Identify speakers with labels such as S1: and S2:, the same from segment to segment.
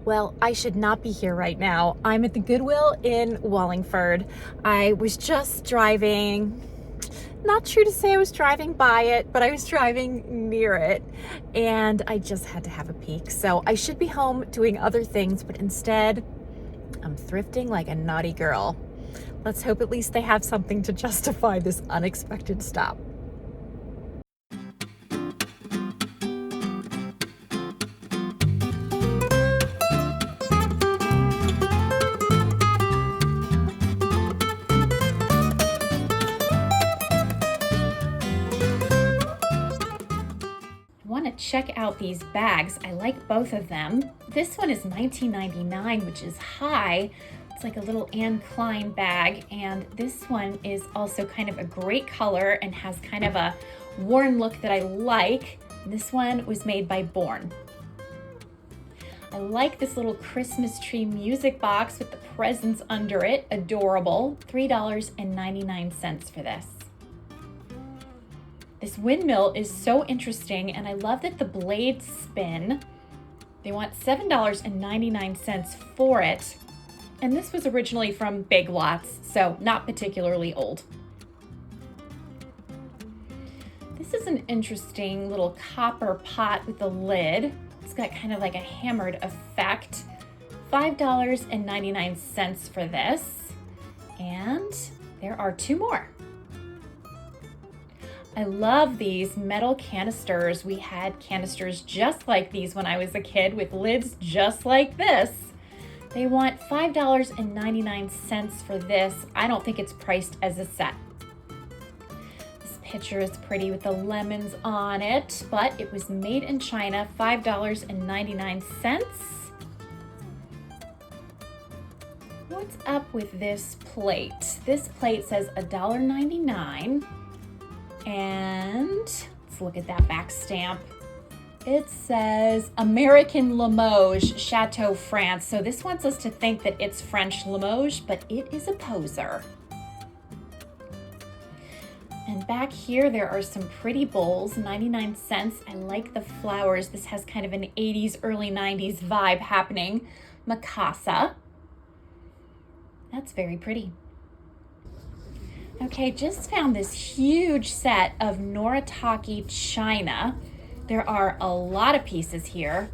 S1: Well, I should not be here right now. I'm at the Goodwill in Wallingford. I was just driving, not true to say I was driving by it, but I was driving near it, and I just had to have a peek. So I should be home doing other things, but instead, I'm thrifting like a naughty girl. Let's hope at least they have something to justify this unexpected stop. Want to check out these bags. I like both of them. This one is $19.99, which is high. It's like a little Anne Klein bag, and this one is also kind of a great color and has kind of a worn look that I like. This one was made by Born. I like this little Christmas tree music box with the presents under it. Adorable. $3.99 for this. This windmill is so interesting, and I love that the blades spin. They want $7.99 for it. And this was originally from Big Lots, so not particularly old. This is an interesting little copper pot with a lid. It's got kind of like a hammered effect. $5.99 for this. And there are two more. I love these metal canisters. We had canisters just like these when I was a kid with lids just like this. They want $5.99 for this. I don't think it's priced as a set. This picture is pretty with the lemons on it, but it was made in China, $5.99. What's up with this plate? This plate says $1.99. And let's look at that back stamp. It says American Limoges, Chateau, France. So this wants us to think that it's French Limoges, but it is a poser. And back here, there are some pretty bowls, 99 cents. I like the flowers. This has kind of an 80s, early 90s vibe happening. Mikasa. That's very pretty. Okay, just found this huge set of Noritake china. There are a lot of pieces here.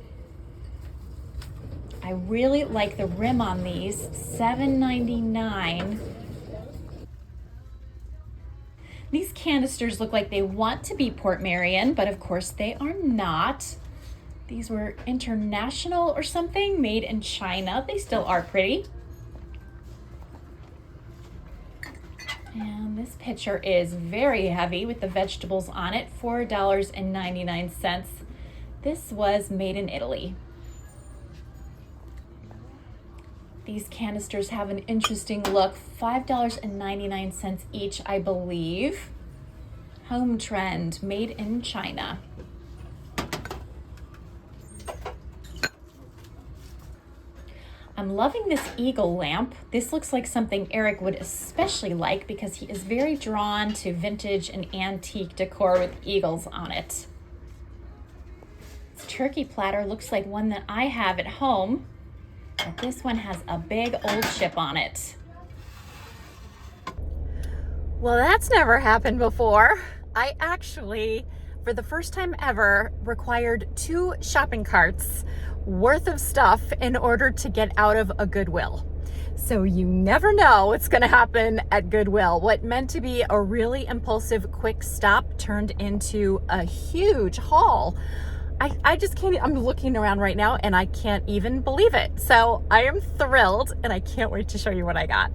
S1: I really like the rim on these, $7.99. These canisters look like they want to be Port Marion, but of course they are not. These were international or something, made in China. They still are pretty. And this pitcher is very heavy with the vegetables on it, $4.99. This was made in Italy. These canisters have an interesting look, $5.99 each, I believe. Home Trend, made in China. I'm loving this eagle lamp. This looks like something Eric would especially like because he is very drawn to vintage and antique decor with eagles on it. This turkey platter looks like one that I have at home, but this one has a big old chip on it. Well, that's never happened before. I actually, for the first time ever, required 2 shopping carts worth of stuff in order to get out of a Goodwill. So you never know what's going to happen at Goodwill. What meant to be a really impulsive quick stop turned into a huge haul. I just can't, I'm looking around right now and I can't even believe it. So I am thrilled and I can't wait to show you what I got.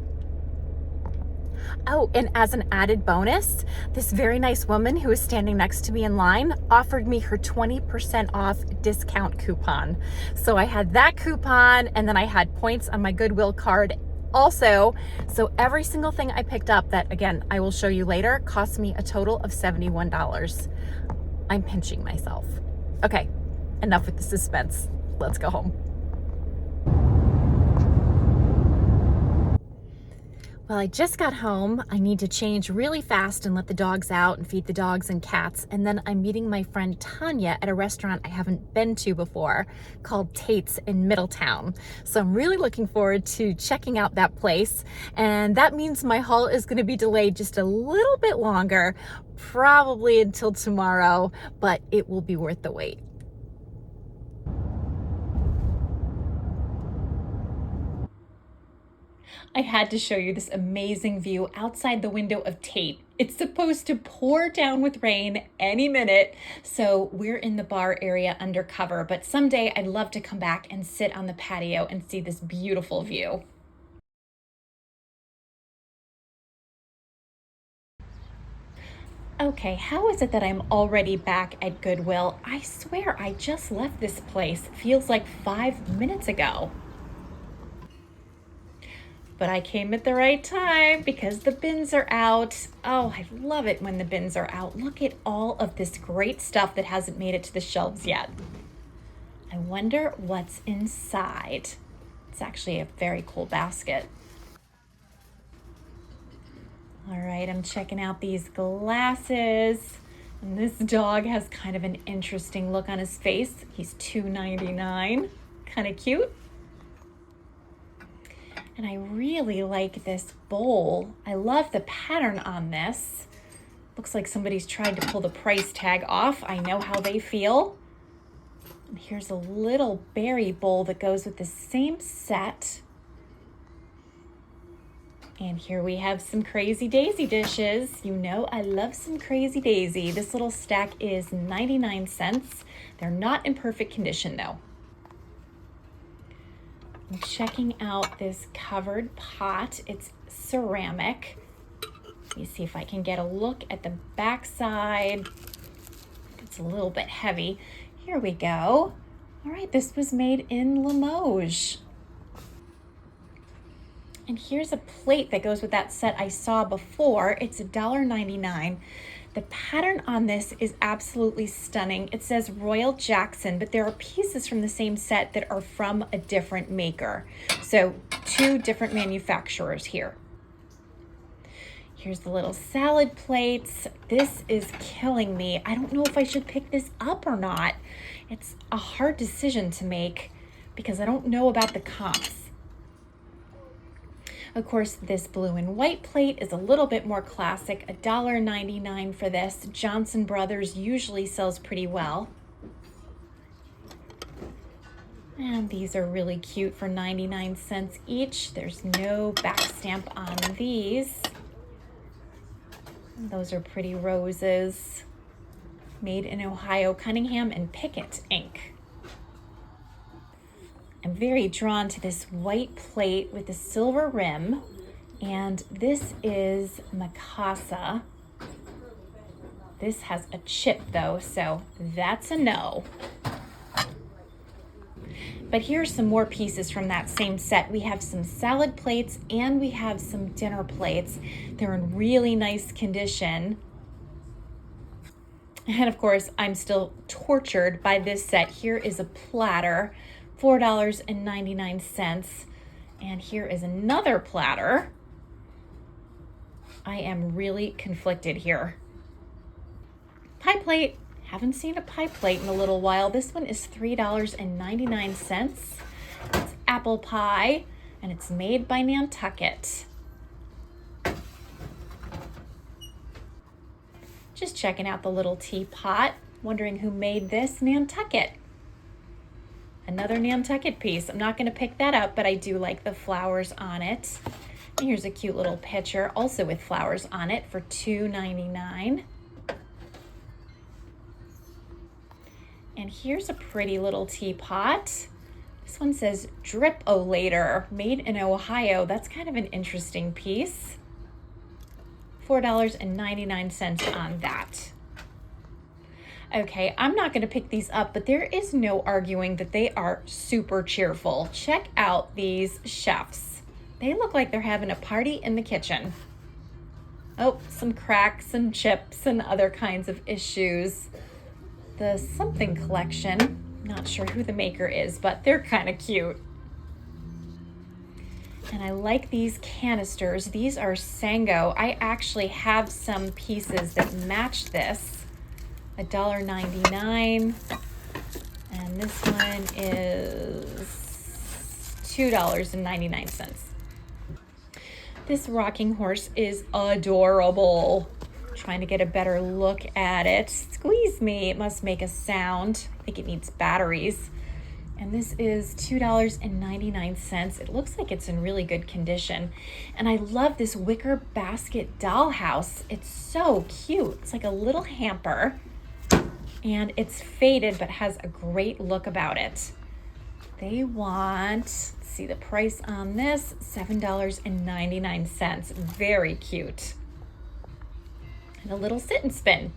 S1: Oh, and as an added bonus, this very nice woman who was standing next to me in line offered me her 20% off discount coupon. So I had that coupon and then I had points on my Goodwill card also. So every single thing I picked up that, again, I will show you later, cost me a total of $71. I'm pinching myself. Okay, enough with the suspense. Let's go home. Well, I just got home. I need to change really fast and let the dogs out and feed the dogs and cats. And then I'm meeting my friend Tanya at a restaurant I haven't been to before called Tate's in Middletown. So I'm really looking forward to checking out that place. And that means my haul is going to be delayed just a little bit longer, probably until tomorrow, but it will be worth the wait. I had to show you this amazing view outside the window of Tate. It's supposed to pour down with rain any minute, so we're in the bar area undercover, but someday I'd love to come back and sit on the patio and see this beautiful view. Okay, how is it that I'm already back at Goodwill? I swear I just left this place. Feels like 5 minutes ago. But I came at the right time because the bins are out. Oh, I love it when the bins are out. Look at all of this great stuff that hasn't made it to the shelves yet. I wonder what's inside. It's actually a very cool basket. All right, I'm checking out these glasses. And this dog has kind of an interesting look on his face. He's $2.99, kind of cute. And I really like this bowl. I love the pattern on this. Looks like somebody's tried to pull the price tag off. I know how they feel. And here's a little berry bowl that goes with the same set. And here we have some Crazy Daisy dishes. You know I love some Crazy Daisy. This little stack is 99 cents. They're not in perfect condition though. I'm checking out this covered pot. It's ceramic. Let me see if I can get a look at the back side. It's a little bit heavy. Here we go. All right, this was made in Limoges. And here's a plate that goes with that set I saw before. It's $1.99. The pattern on this is absolutely stunning. It says Royal Jackson, but there are pieces from the same set that are from a different maker. So 2 different manufacturers here. Here's the little salad plates. This is killing me. I don't know if I should pick this up or not. It's a hard decision to make because I don't know about the comps. Of course, this blue and white plate is a little bit more classic, $1.99 for this. Johnson Brothers usually sells pretty well. And these are really cute for 99 cents each. There's no back stamp on these. And those are pretty roses. Made in Ohio, Cunningham and Pickett ink. I'm very drawn to this white plate with a silver rim, and this is Mikasa. This has a chip though, so that's a no. But here's some more pieces from that same set. We have some salad plates and we have some dinner plates. They're in really nice condition. And of course, I'm still tortured by this set. Here is a platter. $4.99. And here is another platter. I am really conflicted here. Pie plate. Haven't seen a pie plate in a little while. This one is $3.99. It's apple pie, and it's made by Nantucket. Just checking out the little teapot. Wondering who made this. Nantucket. Another Nantucket piece. I'm not going to pick that up, but I do like the flowers on it. And here's a cute little pitcher, also with flowers on it, for $2.99. And here's a pretty little teapot. This one says Drip-O-Later, made in Ohio. That's kind of an interesting piece. $4.99 on that. Okay, I'm not going to pick these up, but there is no arguing that they are super cheerful. Check out these chefs. They look like they're having a party in the kitchen. Oh, some cracks and chips and other kinds of issues. The something collection, not sure who the maker is, but they're kind of cute. And I like these canisters. These are Sango. I actually have some pieces that match this. $1.99. And this one is $2.99. This rocking horse is adorable. Trying to get a better look at it. Squeeze me, it must make a sound. I think it needs batteries. And this is $2.99. It looks like it's in really good condition. And I love this wicker basket dollhouse. It's so cute. It's like a little hamper. And it's faded, but has a great look about it. They want, let's see the price on this, $7.99. Very cute. And a little sit and spin.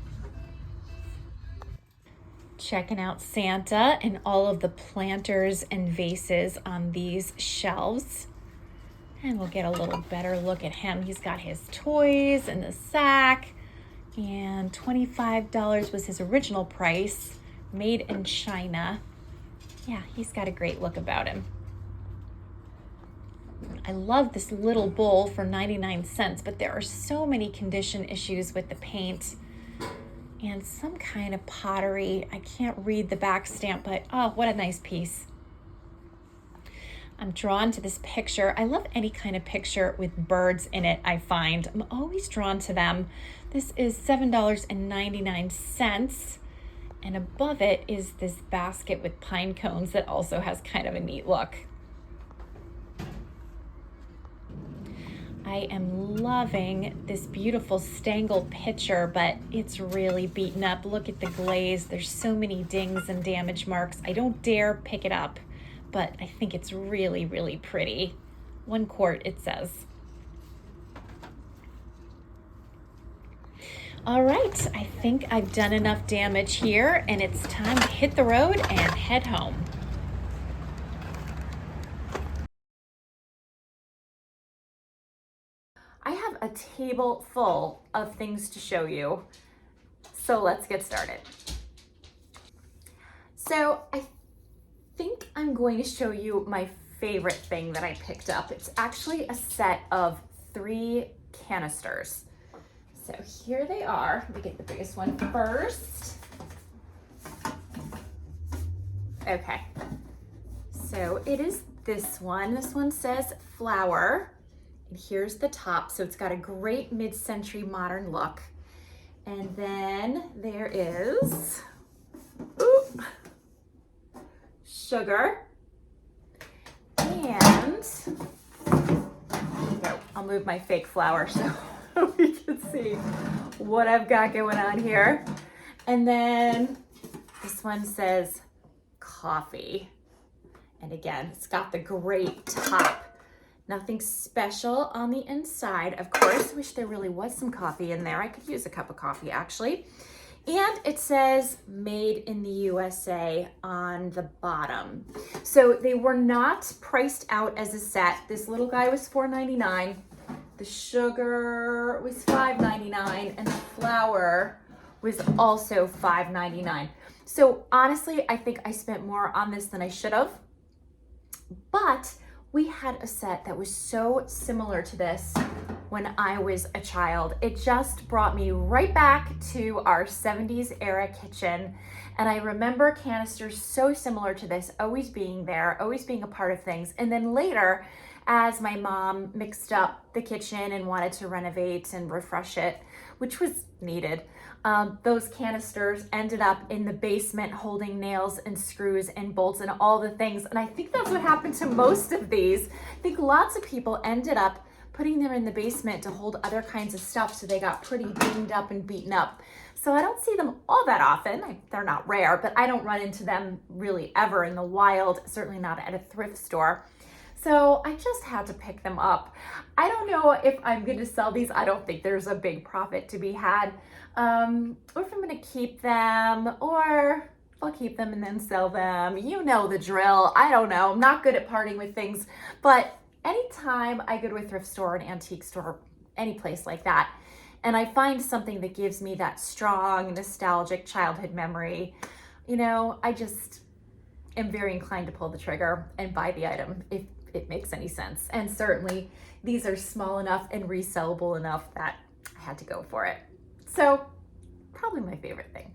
S1: Checking out Santa and all of the planters and vases on these shelves. And we'll get a little better look at him. He's got his toys in the sack. And $25 was his original price, made in China. Yeah, he's got a great look about him. I love this little bowl for 99 cents, but there are so many condition issues with the paint and some kind of pottery. I can't read the back stamp, but oh, what a nice piece. I'm drawn to this picture. I love any kind of picture with birds in it, I find. I'm always drawn to them. This is $7.99. And above it is this basket with pine cones that also has kind of a neat look. I am loving this beautiful Stangl pitcher, but it's really beaten up. Look at the glaze. There's so many dings and damage marks. I don't dare pick it up, but I think it's really, really pretty. 1 quart, it says. All right, I think I've done enough damage here, and it's time to hit the road and head home. I have a table full of things to show you, so let's get started. So I think I'm going to show you my favorite thing that I picked up. It's actually a set of 3 canisters. So here they are. Let me get the biggest one first. Okay, so it is this one. This one says flower. And here's the top. So it's got a great mid-century modern look. And then there is sugar. And I'll move my fake flower so we can see what I've got going on here. And then this one says coffee. And again, it's got the great top. Nothing special on the inside, of course. Wish there really was some coffee in there. I could use a cup of coffee, actually. And it says made in the USA on the bottom. So they were not priced out as a set. This little guy was $4.99. The sugar was $5.99, and the flour was also $5.99. So honestly, I think I spent more on this than I should have. But we had a set that was so similar to this when I was a child. It just brought me right back to our 70s era kitchen. And I remember canisters so similar to this, always being there, always being a part of things. And then later, as my mom mixed up the kitchen and wanted to renovate and refresh it, which was needed, those canisters ended up in the basement holding nails and screws and bolts and all the things. And I think that's what happened to most of these. I think lots of people ended up putting them in the basement to hold other kinds of stuff, so they got pretty dinged up and beaten up. So I don't see them all that often. They're not rare, but I don't run into them really ever in the wild, certainly not at a thrift store. So I just had to pick them up. I don't know if I'm going to sell these. I don't think there's a big profit to be had. Or if I'm going to keep them, or I'll keep them and then sell them. You know the drill. I don't know. I'm not good at parting with things. But anytime I go to a thrift store, an antique store, any place like that, and I find something that gives me that strong, nostalgic childhood memory, you know, I just am very inclined to pull the trigger and buy the item. it makes any sense. And certainly these are small enough and resellable enough that I had to go for it. So probably my favorite thing.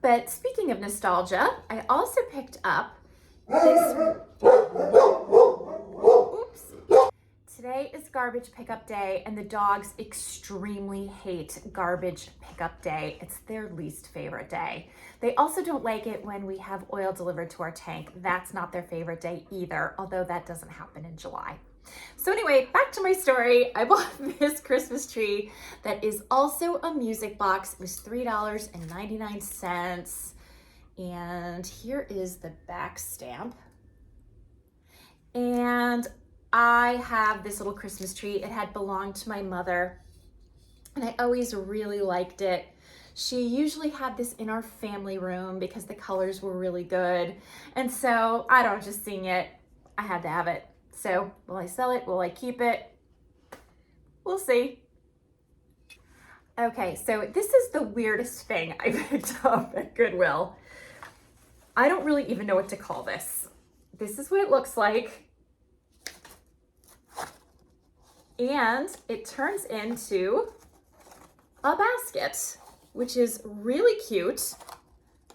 S1: But speaking of nostalgia, I also picked up this. Oops. Today is garbage pickup day, and the dogs extremely hate garbage pickup day. It's their least favorite day. They also don't like it when we have oil delivered to our tank. That's not their favorite day either, although that doesn't happen in July. So anyway, back to my story. I bought this Christmas tree that is also a music box. It was $3.99. And here is the back stamp. And I have this little Christmas tree. It had belonged to my mother, and I always really liked it. She usually had this in our family room because the colors were really good. And so, I don't know, just seeing it, I had to have it. So, will I sell it? Will I keep it? We'll see. Okay, so this is the weirdest thing I picked up at Goodwill. I don't really even know what to call this. This is what it looks like. And it turns into a basket, which is really cute.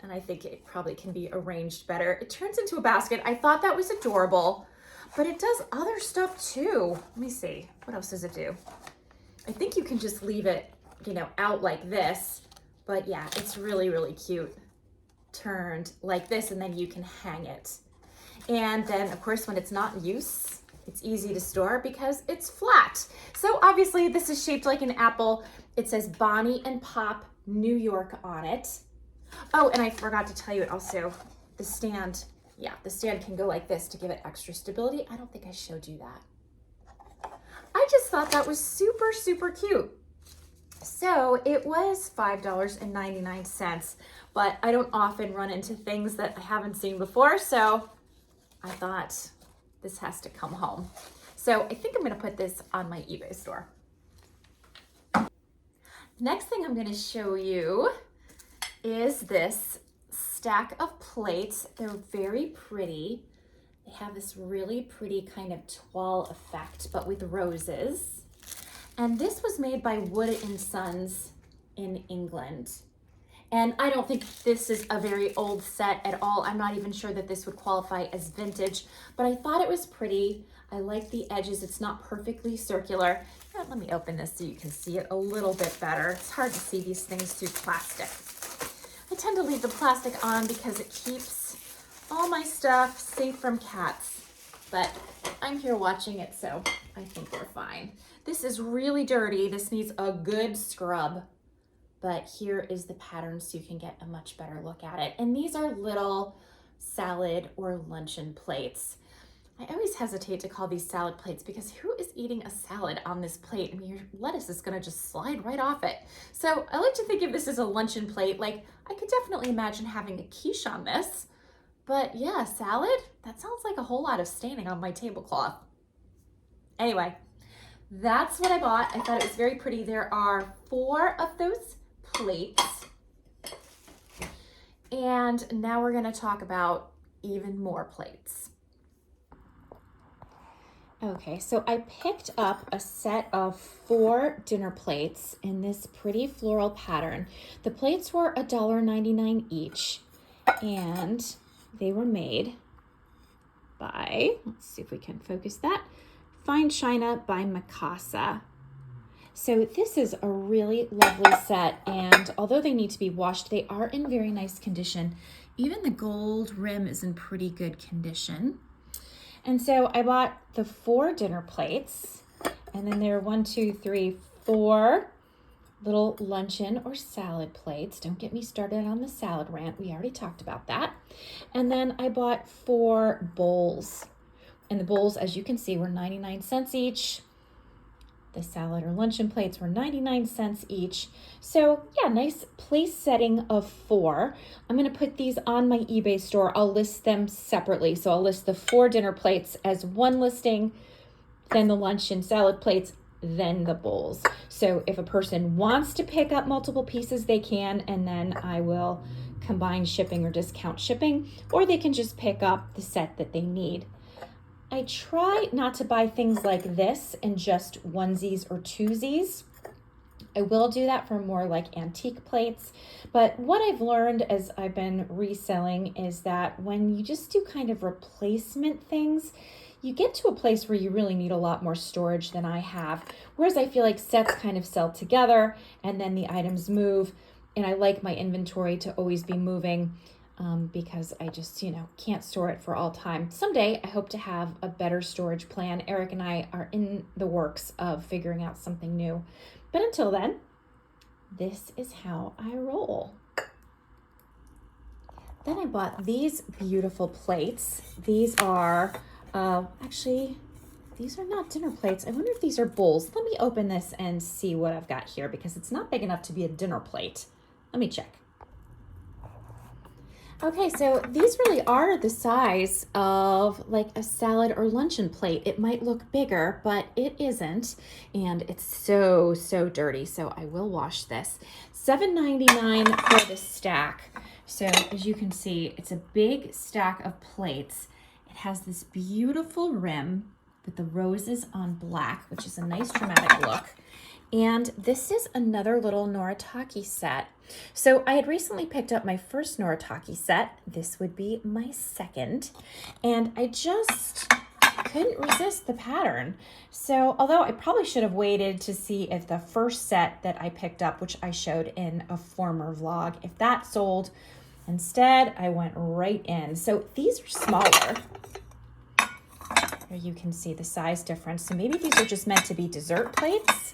S1: And I think it probably can be arranged better. It turns into a basket. I thought that was adorable, but it does other stuff too. Let me see, what else does it do? I think you can just leave it, out like this, but yeah, it's really, really cute. Turned like this, and then you can hang it. And then of course, when it's not in use, it's easy to store because it's flat. So obviously this is shaped like an apple. It says Bonnie and Pop New York on it. Oh, and I forgot to tell you also, the stand can go like this to give it extra stability. I don't think I showed you that. I just thought that was super, super cute. So it was $5.99, but I don't often run into things that I haven't seen before, so I thought this has to come home. So I think I'm gonna put this on my eBay store. Next thing I'm gonna show you is this stack of plates. They're very pretty. They have this really pretty kind of toile effect, but with roses. And this was made by Wood & Sons in England. And I don't think this is a very old set at all. I'm not even sure that this would qualify as vintage, but I thought it was pretty. I like the edges. It's not perfectly circular. Let me open this so you can see it a little bit better. It's hard to see these things through plastic. I tend to leave the plastic on because it keeps all my stuff safe from cats, but I'm here watching it, so I think we're fine. This is really dirty. This needs a good scrub, but here is the pattern so you can get a much better look at it. And these are little salad or luncheon plates. I always hesitate to call these salad plates because who is eating a salad on this plate? I mean, your lettuce is gonna just slide right off it. So I like to think of this as a luncheon plate. Like, I could definitely imagine having a quiche on this, but yeah, salad? That sounds like a whole lot of staining on my tablecloth. Anyway, that's what I bought. I thought it was very pretty. There are 4 of those plates. And now we're gonna talk about even more plates. Okay, so I picked up a set of 4 dinner plates in this pretty floral pattern. The plates were $1.99 each, and they were made by, let's see if we can focus that, Fine China by Mikasa. So this is a really lovely set, and although they need to be washed, they are in very nice condition. Even the gold rim is in pretty good condition. And so I bought the 4 dinner plates, and then there are 4 little luncheon or salad plates. Don't get me started on the salad rant. We already talked about that. And then I bought 4 bowls. And the bowls, as you can see, were 99 cents each. The salad or luncheon plates were 99 cents each. So yeah, nice place setting of 4. I'm gonna put these on my eBay store. I'll list them separately. So I'll list the 4 dinner plates as one listing, then the luncheon salad plates, then the bowls. So if a person wants to pick up multiple pieces, they can, and then I will combine shipping or discount shipping, or they can just pick up the set that they need. I try not to buy things like this in just onesies or twosies. I will do that for more like antique plates. But what I've learned as I've been reselling is that when you just do kind of replacement things, you get to a place where you really need a lot more storage than I have. Whereas I feel like sets kind of sell together and then the items move. And I like my inventory to always be moving because I just, can't store it for all time. Someday I hope to have a better storage plan. Eric and I are in the works of figuring out something new. But until then, this is how I roll. Then I bought these beautiful plates. These are, actually, these are not dinner plates. I wonder if these are bowls. Let me open this and see what I've got here because it's not big enough to be a dinner plate. Let me check. Okay, so these really are the size of like a salad or luncheon plate. It might look bigger, but it isn't. And it's so, so dirty. So I will wash this. $7.99 for the stack. So as you can see, it's a big stack of plates. It has this beautiful rim with the roses on black, which is a nice dramatic look. And this is another little Noritake set. So I had recently picked up my first Noritake set. This would be my second. And I just couldn't resist the pattern. So although I probably should have waited to see if the first set that I picked up, which I showed in a former vlog, if that sold, instead I went right in. So these are smaller. Here you can see the size difference. So maybe these are just meant to be dessert plates.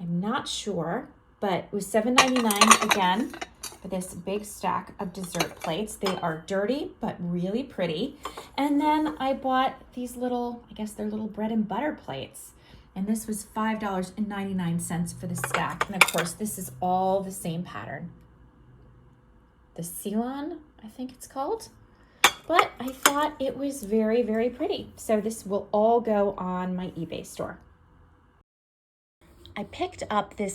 S1: I'm not sure, but it was $7.99 again for this big stack of dessert plates. They are dirty, but really pretty. And then I bought these little, I guess they're little bread and butter plates. And this was $5.99 for the stack. And of course, this is all the same pattern. The Ceylon, I think it's called. But I thought it was very, very pretty. So this will all go on my eBay store. I picked up the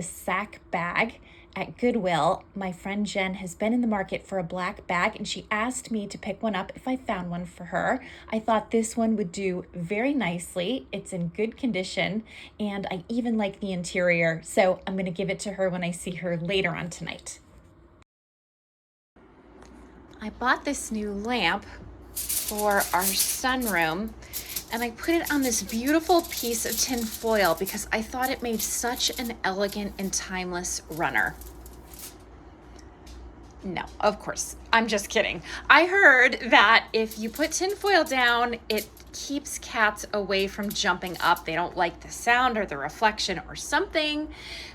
S1: sack bag at Goodwill. My friend Jen has been in the market for a black bag and she asked me to pick one up if I found one for her. I thought this one would do very nicely. It's in good condition and I even like the interior. So I'm gonna give it to her when I see her later on tonight. I bought this new lamp for our sunroom. And I put it on this beautiful piece of tin foil because I thought it made such an elegant and timeless runner. No, of course, I'm just kidding. I heard that if you put tin foil down, it keeps cats away from jumping up. They don't like the sound or the reflection or something.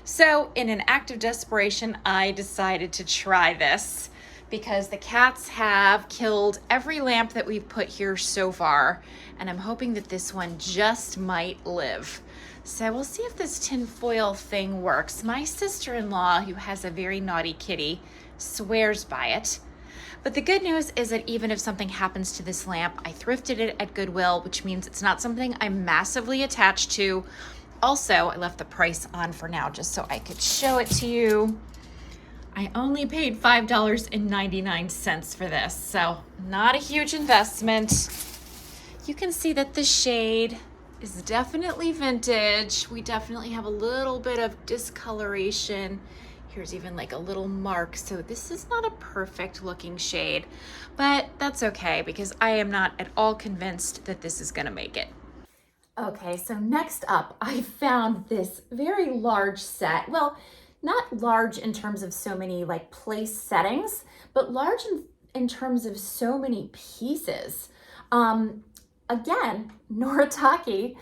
S1: So in an act of desperation, I decided to try this because the cats have killed every lamp that we've put here so far. And I'm hoping that this one just might live. So we'll see if this tin foil thing works. My sister-in-law, who has a very naughty kitty, swears by it. But the good news is that even if something happens to this lamp, I thrifted it at Goodwill, which means it's not something I'm massively attached to. Also, I left the price on for now just so I could show it to you. I only paid $5.99 for this, so not a huge investment. You can see that the shade is definitely vintage. We definitely have a little bit of discoloration. Here's even like a little mark. So this is not a perfect looking shade, but that's okay because I am not at all convinced that this is gonna make it. Okay, so next up, I found this very large set. Well, not large in terms of so many like place settings, but large in terms of so many pieces. Again, Noritake.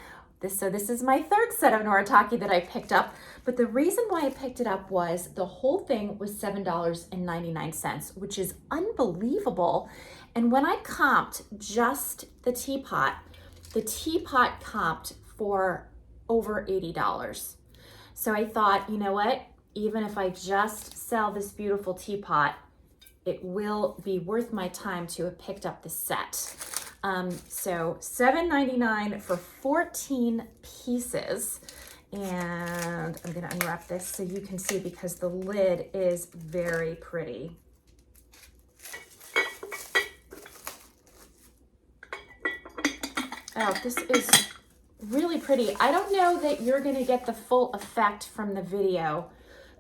S1: So this is my third set of Noritake that I picked up. But the reason why I picked it up was the whole thing was $7.99, which is unbelievable. And when I comped just the teapot comped for over $80. So I thought, you know what? Even if I just sell this beautiful teapot, it will be worth my time to have picked up the set. So $7.99 for 14 pieces. And I'm gonna unwrap this so you can see because the lid is very pretty. Oh, this is really pretty. I don't know that you're gonna get the full effect from the video,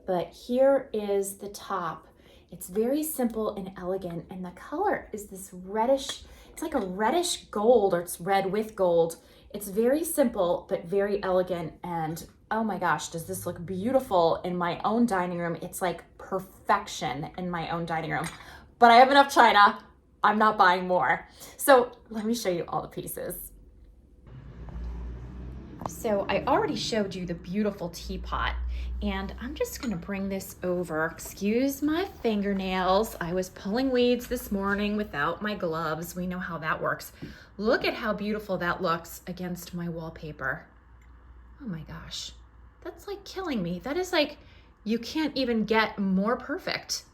S1: but here is the top. It's very simple and elegant, and the color is this reddish, it's like a reddish gold, or it's red with gold. It's very simple, but very elegant, and oh my gosh, does this look beautiful in my own dining room. It's like perfection in my own dining room. But I have enough china, I'm not buying more. So let me show you all the pieces. So I already showed you the beautiful teapot, and I'm just gonna bring this over. Excuse my fingernails. I was pulling weeds this morning without my gloves. We know how that works. Look at how beautiful that looks against my wallpaper. Oh my gosh, that's like killing me. That is like, you can't even get more perfect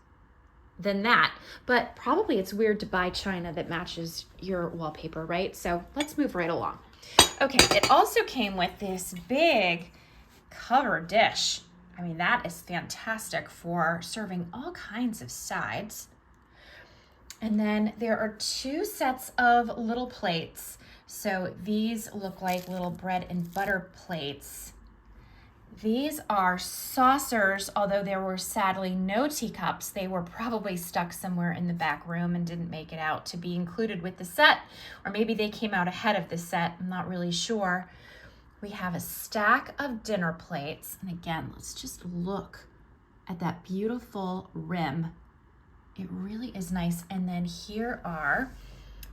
S1: than that. But probably it's weird to buy china that matches your wallpaper, right? So let's move right along. Okay, it also came with this big cover dish. I mean, that is fantastic for serving all kinds of sides. And then there are 2 sets of little plates. So these look like little bread and butter plates. These are saucers, although there were sadly no teacups. They were probably stuck somewhere in the back room and didn't make it out to be included with the set, or maybe they came out ahead of the set. I'm not really sure. We have a stack of dinner plates. And again, let's just look at that beautiful rim. It really is nice. And then here are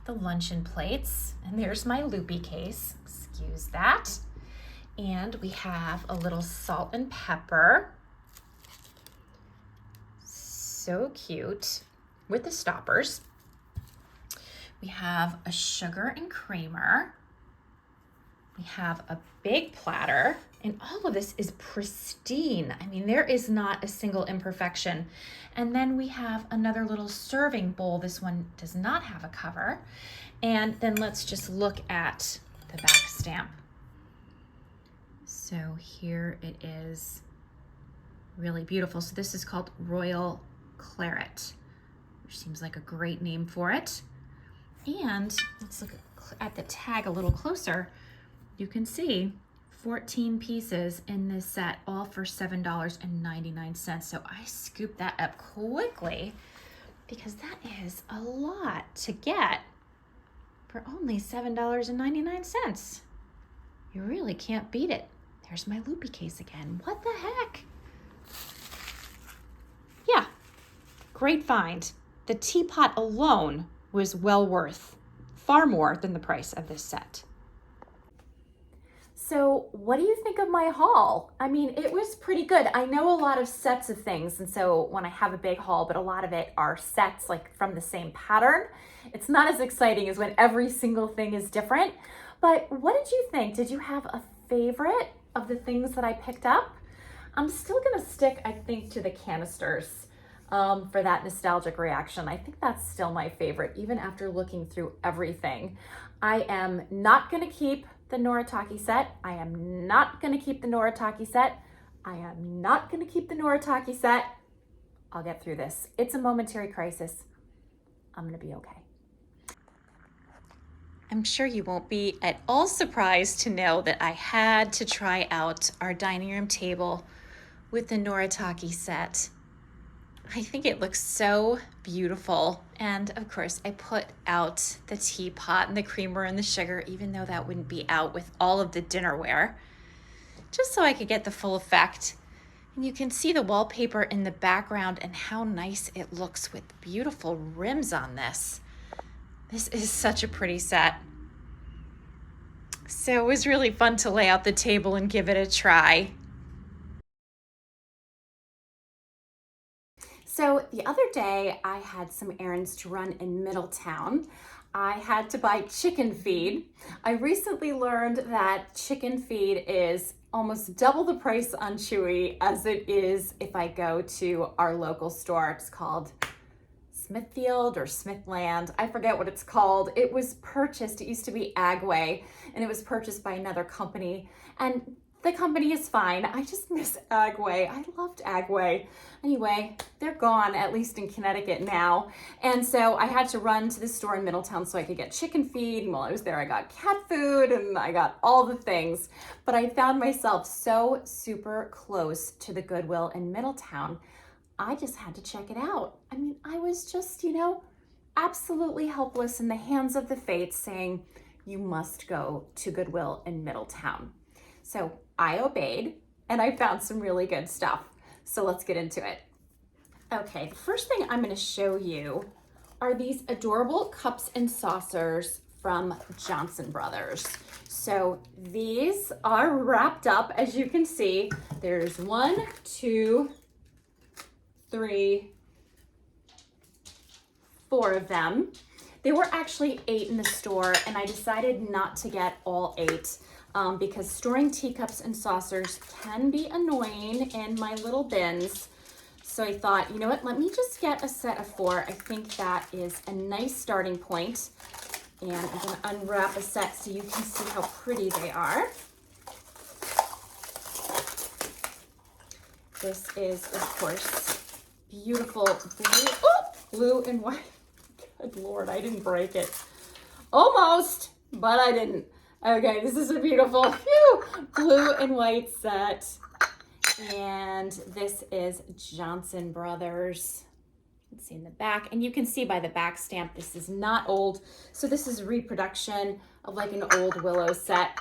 S1: the luncheon plates. And there's my loopy case, excuse that. And we have a little salt and pepper. So cute with the stoppers. We have a sugar and creamer. We have a big platter, and all of this is pristine. I mean, there is not a single imperfection. And then we have another little serving bowl. This one does not have a cover. And then let's just look at the back stamp. So here it is, really beautiful. So this is called Royal Claret, which seems like a great name for it. And let's look at the tag a little closer. You can see 14 pieces in this set, all for $7.99. So I scooped that up quickly because that is a lot to get for only $7.99. You really can't beat it. There's my loopy case again. What the heck? Yeah, great find. The teapot alone was well worth far more than the price of this set. So what do you think of my haul? I mean, it was pretty good. I know a lot of sets of things, and so when I have a big haul, but a lot of it are sets like from the same pattern. It's not as exciting as when every single thing is different. But what did you think? Did you have a favorite of the things that I picked up? I'm still gonna stick, I think, to the canisters for that nostalgic reaction. I think that's still my favorite, even after looking through everything. I am not gonna keep the Noritake set. I am not gonna keep the Noritake set. I am not gonna keep the Noritake set. I'll get through this. It's a momentary crisis. I'm gonna be okay. I'm sure you won't be at all surprised to know that I had to try out our dining room table with the Noritake set. I think it looks so beautiful. And of course, I put out the teapot and the creamer and the sugar, even though that wouldn't be out with all of the dinnerware, just so I could get the full effect. And you can see the wallpaper in the background and how nice it looks with beautiful rims on this. This is such a pretty set. So it was really fun to lay out the table and give it a try. So the other day I had some errands to run in Middletown. I had to buy chicken feed. I recently learned that chicken feed is almost double the price on Chewy as it is if I go to our local store. It's called Smithfield or Smithland. I forget what it's called. It was purchased, it used to be Agway, and it was purchased by another company. And the company is fine. I just miss Agway. I loved Agway. Anyway, they're gone, at least in Connecticut now. And so I had to run to the store in Middletown so I could get chicken feed. And while I was there, I got cat food and I got all the things. But I found myself so super close to the Goodwill in Middletown. I just had to check it out. I mean, I was just, absolutely helpless in the hands of the fates saying, you must go to Goodwill in Middletown. So I obeyed and I found some really good stuff. So let's get into it. Okay, the first thing I'm gonna show you are these adorable cups and saucers from Johnson Brothers. So these are wrapped up, as you can see. There's 1, 2, 3, 4 of them. There were actually 8 in the store, and I decided not to get all 8 because storing teacups and saucers can be annoying in my little bins. So I thought, you know what, let me just get a set of 4. I think that is a nice starting point. And I'm gonna unwrap a set so you can see how pretty they are. This is, of course, beautiful blue and white. Good Lord, I didn't break it. Almost, but I didn't. Okay, this is a beautiful blue and white set. And this is Johnson Brothers. Let's see in the back. And you can see by the back stamp, this is not old. So this is a reproduction of like an old Willow set.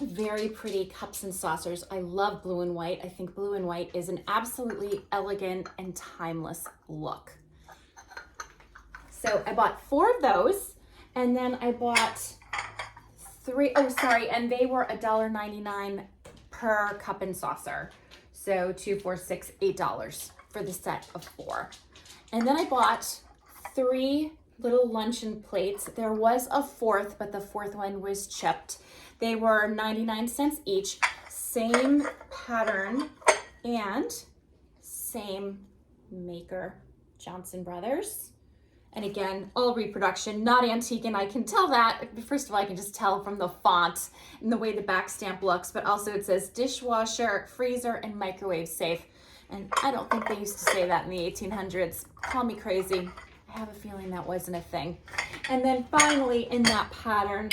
S1: Very pretty cups and saucers. I love blue and white. I think blue and white is an absolutely elegant and timeless look. So I bought 4 of those, and then I bought 3, and they were $1.99 per cup and saucer. So $2, $4, $6, $8 for the set of 4. And then I bought 3 little luncheon plates. There was a 4th, but the 4th one was chipped. They were 99 cents each, same pattern and same maker, Johnson Brothers. And again, all reproduction, not antique, and I can tell that. First of all, I can just tell from the font and the way the back stamp looks, but also it says dishwasher, freezer, and microwave safe. And I don't think they used to say that in the 1800s. Call me crazy. I have a feeling that wasn't a thing. And then finally, in that pattern,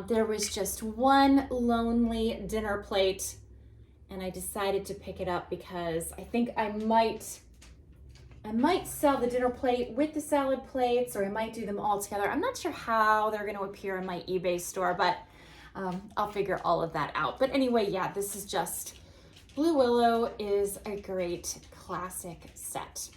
S1: there was just one lonely dinner plate, and I decided to pick it up because I think I might sell the dinner plate with the salad plates, or I might do them all together. I'm not sure how they're going to appear in my eBay store, but I'll figure all of that out. But anyway, yeah, this is just, Blue Willow is a great classic set.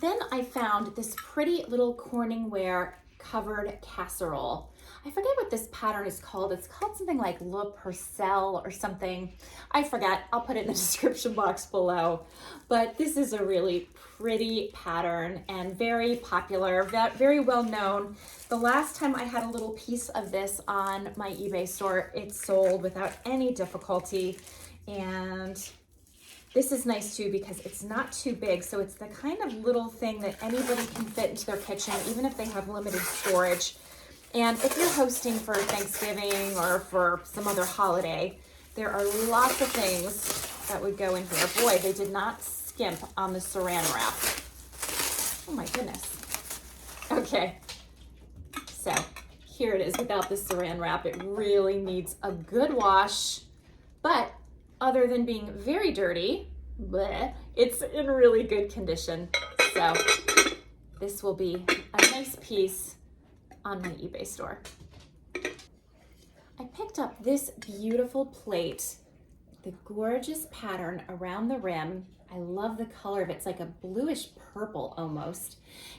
S1: Then I found this pretty little Corningware covered casserole. I forget what this pattern is called. It's called something like Le Percel or something. I forget. I'll put it in the description box below. But this is a really pretty pattern and very popular, very well known. The last time I had a little piece of this on my eBay store, it sold without any difficulty. And this is nice too because it's not too big. So it's the kind of little thing that anybody can fit into their kitchen, even if they have limited storage. And if you're hosting for Thanksgiving or for some other holiday, there are lots of things that would go in here. Boy, they did not skimp on the saran wrap. Oh my goodness. Okay, so here it is without the saran wrap. It really needs a good wash, but other than being very dirty, it's in really good condition. So this will be a nice piece on my eBay store. I picked up this beautiful plate, the gorgeous pattern around the rim. I love the color of it. It's like a bluish purple almost.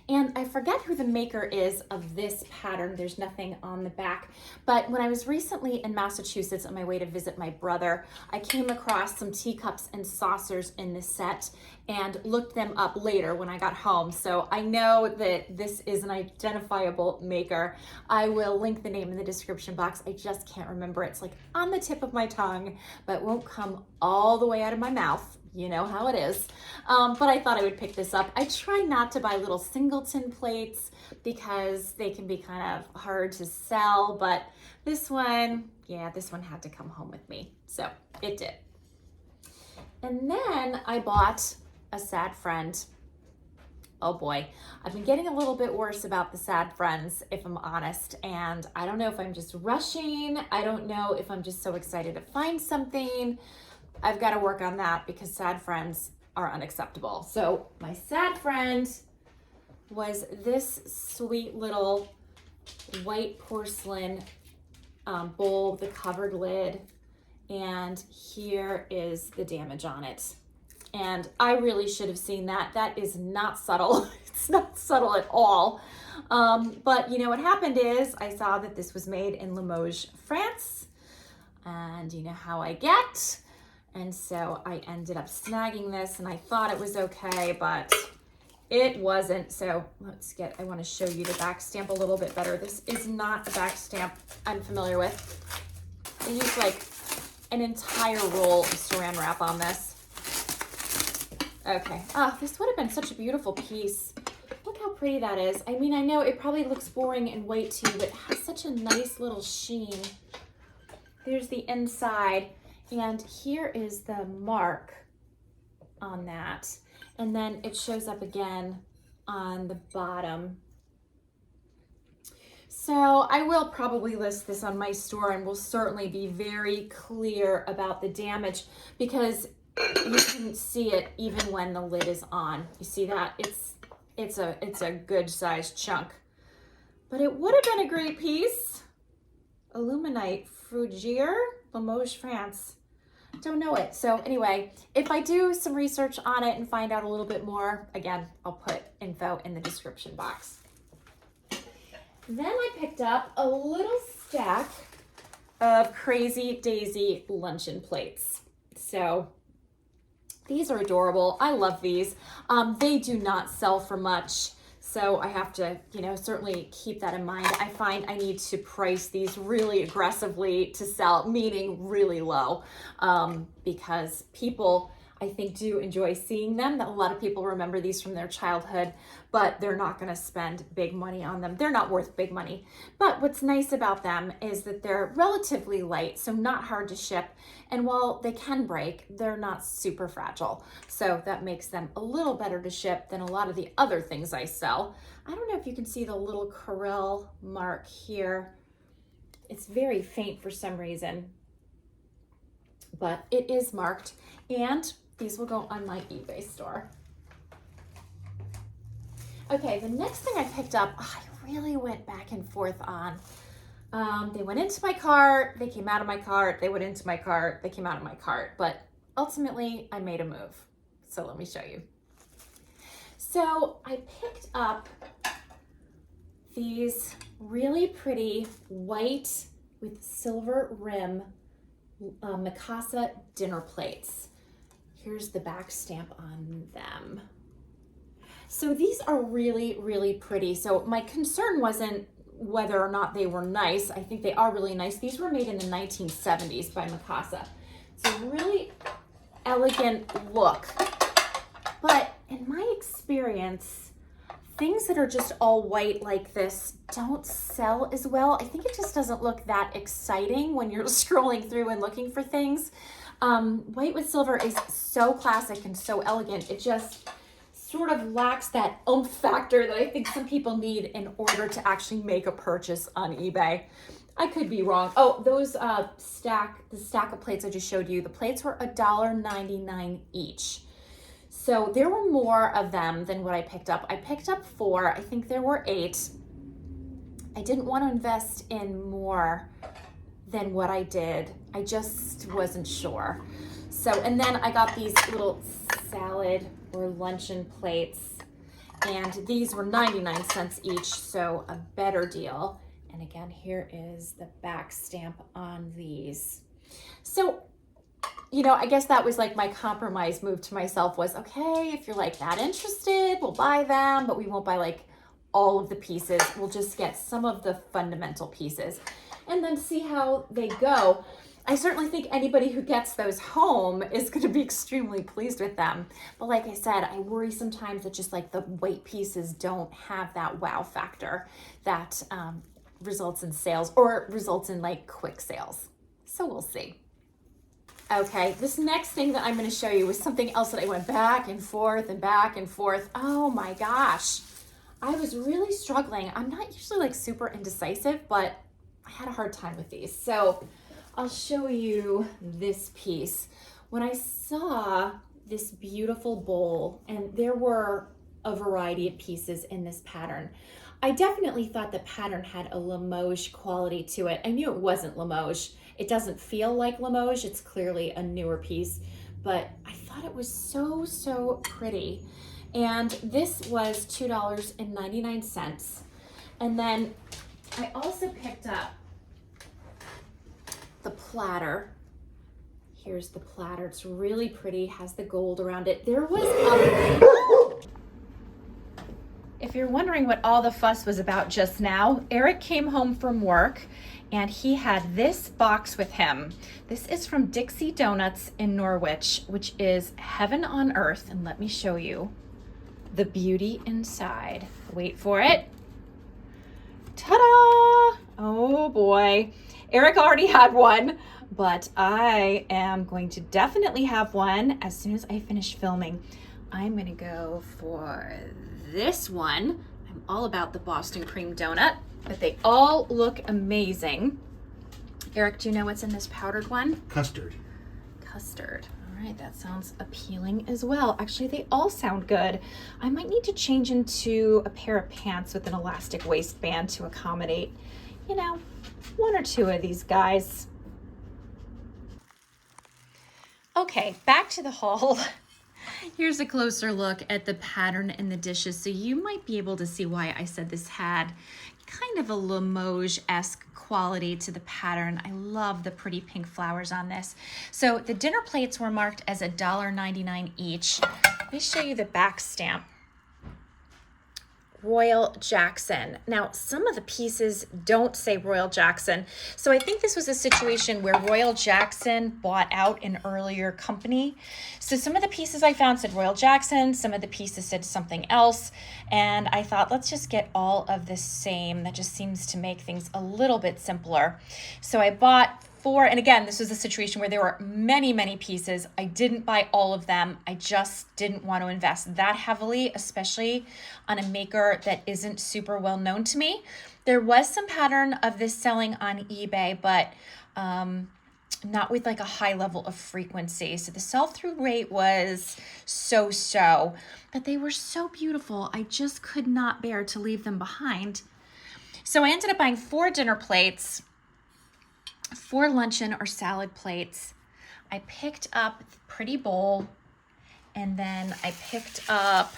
S1: And I forget who the maker is of this pattern. There's nothing on the back. But when I was recently in Massachusetts on my way to visit my brother, I came across some teacups and saucers in this set and looked them up later when I got home. So I know that this is an identifiable maker. I will link the name in the description box. I just can't remember. It's like on the tip of my tongue, but won't come all the way out of my mouth. you know how it is. But I thought I would pick this up. I try not to buy little singleton plates because they can be kind of hard to sell, but this one, yeah, this one had to come home with me. So it did. And then I bought a sad friend. Oh boy, I've been getting a little bit worse about the sad friends, if I'm honest. And I don't know if I'm just rushing. I don't know if I'm just so excited to find something. I've got to work on that because sad friends are unacceptable. So my sad friend was this sweet little white porcelain bowl with a covered lid. And here is the damage on it. And I really should have seen that. That is not subtle. It's not subtle at all. But you know what happened is I saw that this was made in Limoges, France. And you know how I get. And so I ended up snagging this and I thought it was okay, but it wasn't. So I want to show you the back stamp a little bit better. This is not a back stamp I'm familiar with. I used like an entire roll of saran wrap on this. Okay, this would have been such a beautiful piece. Look how pretty that is. I mean, I know it probably looks boring and white too, but it has such a nice little sheen. There's the inside, and here is the mark on that. And then it shows up again on the bottom. So I will probably list this on my store and will certainly be very clear about the damage because you can see it even when the lid is on. You see that? It's a good sized chunk. But it would have been a great piece. Aluminite Frugier, Limoges, France. Don't know it. So anyway, if I do some research on it and find out a little bit more, again, I'll put info in the description box. Then I picked up a little stack of Crazy Daisy luncheon plates. So these are adorable. I love these. They do not sell for much, so I have to, certainly keep that in mind. I find I need to price these really aggressively to sell, meaning really low, because people, I think, do enjoy seeing them. A lot of people remember these from their childhood, but they're not going to spend big money on them. They're not worth big money. But what's nice about them is that they're relatively light, so not hard to ship. And while they can break, they're not super fragile. So that makes them a little better to ship than a lot of the other things I sell. I don't know if you can see the little Corel mark here. It's very faint for some reason, but it is marked. And these will go on my eBay store. Okay, the next thing I picked up, I really went back and forth on. They went into my cart, they came out of my cart, they went into my cart, they came out of my cart, but ultimately I made a move. So let me show you. So I picked up these really pretty white with silver rim Mikasa dinner plates. Here's the back stamp on them. So these are really, really pretty. So my concern wasn't whether or not they were nice. I think they are really nice. These were made in the 1970s by Mikasa. It's a really elegant look. But in my experience, things that are just all white like this don't sell as well. I think it just doesn't look that exciting when you're scrolling through and looking for things. White with silver is so classic and so elegant. It just sort of lacks that oomph factor that I think some people need in order to actually make a purchase on eBay. I could be wrong. Oh, those the stack of plates I just showed you, the plates were $1.99 each. So there were more of them than what I picked up. I picked up 4. I think there were 8. I didn't want to invest in more than what I did. I just wasn't sure. So, and then I got these little salad or luncheon plates, and these were 99 cents each, so a better deal. And again, here is the back stamp on these. So, I guess that was like my compromise move to myself was, okay, if you're like that interested, we'll buy them, but we won't buy like all of the pieces. We'll just get some of the fundamental pieces and then see how they go. I certainly think anybody who gets those home is going to be extremely pleased with them. But like I said, I worry sometimes that just like the white pieces don't have that wow factor that results in sales or results in like quick sales. So we'll see. Okay, this next thing that I'm going to show you was something else that I went back and forth and back and forth. Oh my gosh. I was really struggling. I'm not usually like super indecisive, but I had a hard time with these. So I'll show you this piece. When I saw this beautiful bowl, and there were a variety of pieces in this pattern, I definitely thought the pattern had a Limoges quality to it. I knew it wasn't Limoges. It doesn't feel like Limoges. It's clearly a newer piece, but I thought it was so pretty. And this was $2.99. And then I also picked up the platter. Here's the platter. It's really pretty, has the gold around it. There was If you're wondering what all the fuss was about just now, Eric came home from work and he had this box with him. This is from Dixie Donuts in Norwich, which is heaven on earth. And let me show you the beauty inside. Wait for it. Ta-da! Oh boy. Eric already had one, but I am going to definitely have one as soon as I finish filming. I'm going to go for this one. I'm all about the Boston cream donut, but they all look amazing. Eric, do you know what's in this powdered one?
S2: Custard.
S1: Custard. All right, that sounds appealing as well. Actually, they all sound good. I might need to change into a pair of pants with an elastic waistband to accommodate, you know, one or two of these guys. Okay, back to the haul. Here's a closer look at the pattern in the dishes. So you might be able to see why I said this had kind of a Limoges-esque quality to the pattern. I love the pretty pink flowers on this. So the dinner plates were marked as $1.99 each. Let me show you the back stamp. Royal Jackson. Now, some of the pieces don't say Royal Jackson. So I think this was a situation where Royal Jackson bought out an earlier company. So some of the pieces I found said Royal Jackson, some of the pieces said something else. And I thought, let's just get all of the same. That just seems to make things a little bit simpler. So I bought 4, and again, this was a situation where there were many pieces. I didn't buy all of them. I just didn't want to invest that heavily, especially on a maker that isn't super well known to me. There was some pattern of this selling on eBay, but not with like a high level of frequency. So the sell-through rate was so, but they were so beautiful. I just could not bear to leave them behind. So I ended up buying 4 dinner plates, 4 luncheon or salad plates. I picked up the pretty bowl, and then I picked up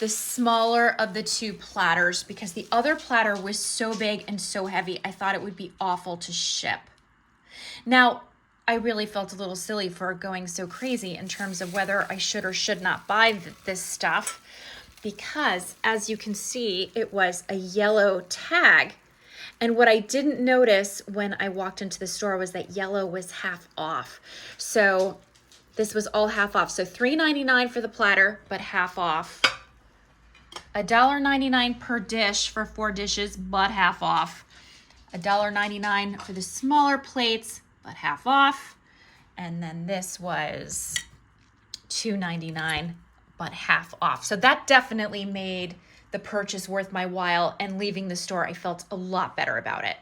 S1: the smaller of the 2 platters because the other platter was so big and so heavy, I thought it would be awful to ship. Now, I really felt a little silly for going so crazy in terms of whether I should or should not buy this stuff because, as you can see, it was a yellow tag. And what I didn't notice when I walked into the store was that yellow was half off. So this was all half off. So $3.99 for the platter, but half off. $1.99 per dish for 4 dishes, but half off. $1.99 for the smaller plates, but half off. And then this was $2.99, but half off. So that definitely made the purchase worth my while, and leaving the store, I felt a lot better about it.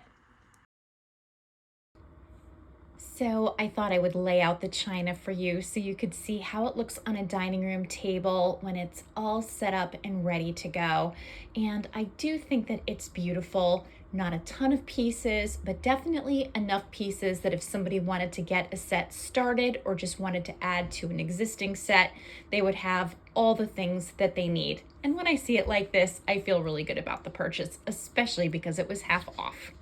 S1: So I thought I would lay out the china for you so you could see how it looks on a dining room table when it's all set up and ready to go. And I do think that it's beautiful. Not a ton of pieces, but definitely enough pieces that if somebody wanted to get a set started or just wanted to add to an existing set, they would have all the things that they need. And when I see it like this, I feel really good about the purchase, especially because it was half off.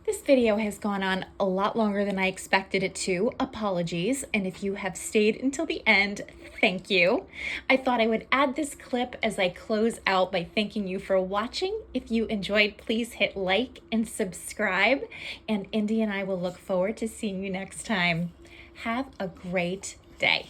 S1: This video has gone on a lot longer than I expected it to. Apologies. And if you have stayed until the end, thank you. I thought I would add this clip as I close out by thanking you for watching. If you enjoyed, please hit like and subscribe. And Indy and I will look forward to seeing you next time. Have a great day.